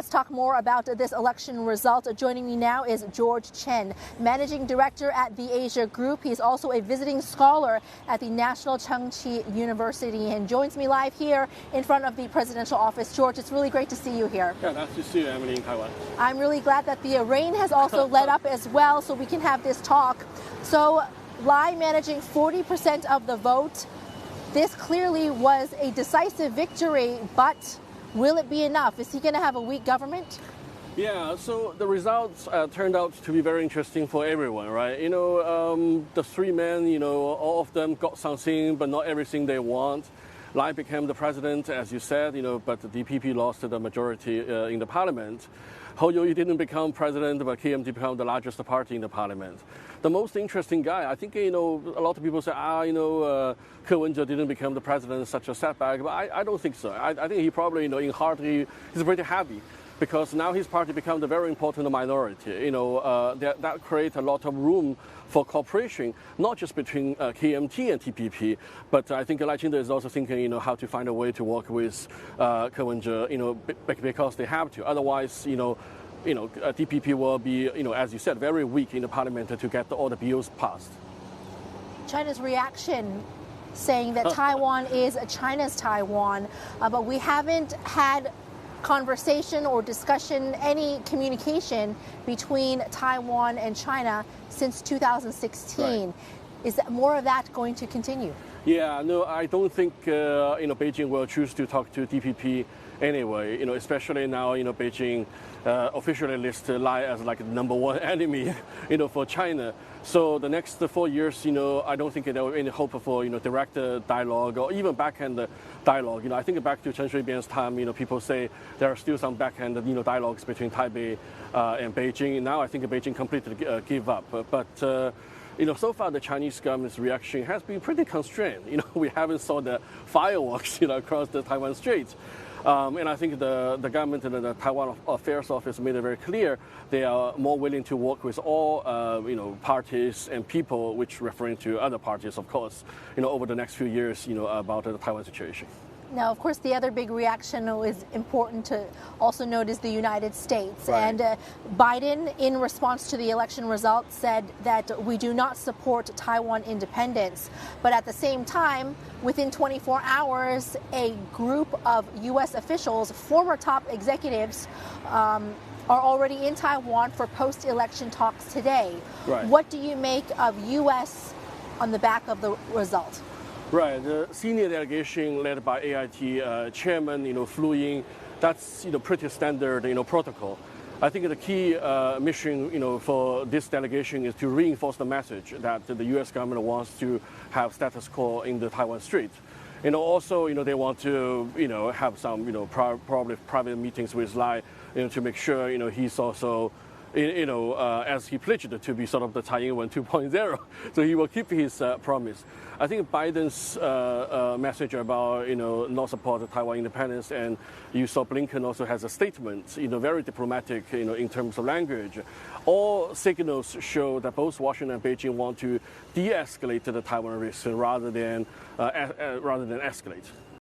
Let's talk more about this election result. Joining me now is George Chen, Managing Director at the Asia Group. He's also a visiting scholar at the National Ching-te University and joins me live here in front of the presidential office. George, it's really great to see you here. Yeah, nice to see you, Emily, in Taiwan. I'm really glad that the rain has also let up as well, so we can have this talk. So, Lai managing 40% of the vote. This clearly was a decisive victory, but will it be enough? Is he going to have a weak government? Yeah, so the results turned out to be very interesting for everyone, right? The three men, all of them got something, but not everything they want. Lai became the president, as you said, but the DPP lost the majority in the parliament. Hou Yu didn't become president, but KMT became the largest party in the parliament. The most interesting guy, I think, a lot of people say, Ke Wen-je didn't become the president, such a setback, but I don't think so. I think he probably, in heart, he's pretty happy, because now his party becomes a very important minority. That creates a lot of room for cooperation, not just between KMT and DPP, but I think Lai Ching-te is also thinking, how to find a way to work with Ke Wen-je, because they have to. Otherwise, DPP will be, as you said, very weak in the parliament to get all the bills passed. China's reaction, saying that Taiwan is China's Taiwan, but we haven't had conversation or discussion, any communication between Taiwan and China since 2016. Right. Is that more of that going to continue? Yeah, no, I don't think Beijing will choose to talk to DPP anyway. Especially now, Beijing officially lists Lai as like the #1 enemy, for China. So the next 4 years, I don't think there will be any hope for direct dialogue or even backhand dialogue. I think back to Chen Shui-bian's time, people say there are still some backhand dialogues between Taipei and Beijing. Now I think Beijing completely give up. But so far the Chinese government's reaction has been pretty constrained. We haven't saw the fireworks, across the Taiwan Straits. And I think the government and the Taiwan Affairs Office made it very clear they are more willing to work with all, parties and people, which referring to other parties, of course, over the next few years, about the Taiwan situation. Now, of course, the other big reaction is important to also note is the United States. Right. And Biden, in response to the election results, said that we do not support Taiwan independence. But at the same time, within 24 hours, a group of U.S. officials, former top executives, are already in Taiwan for post-election talks today. Right. What do you make of U.S. on the back of the result? Right, the senior delegation led by AIT chairman, flew in. That's pretty standard, protocol. I think the key mission, for this delegation is to reinforce the message that the U.S. government wants to have status quo in the Taiwan Strait. Also, they want to, have some, probably private meetings with Lai, to make sure, he's also, as he pledged to be sort of the Tsai Ing-wen 2.0, so he will keep his promise. I think Biden's message about not support Taiwan independence, and you saw Blinken also has a statement, very diplomatic, in terms of language. All signals show that both Washington and Beijing want to de-escalate the Taiwan risk rather than escalate.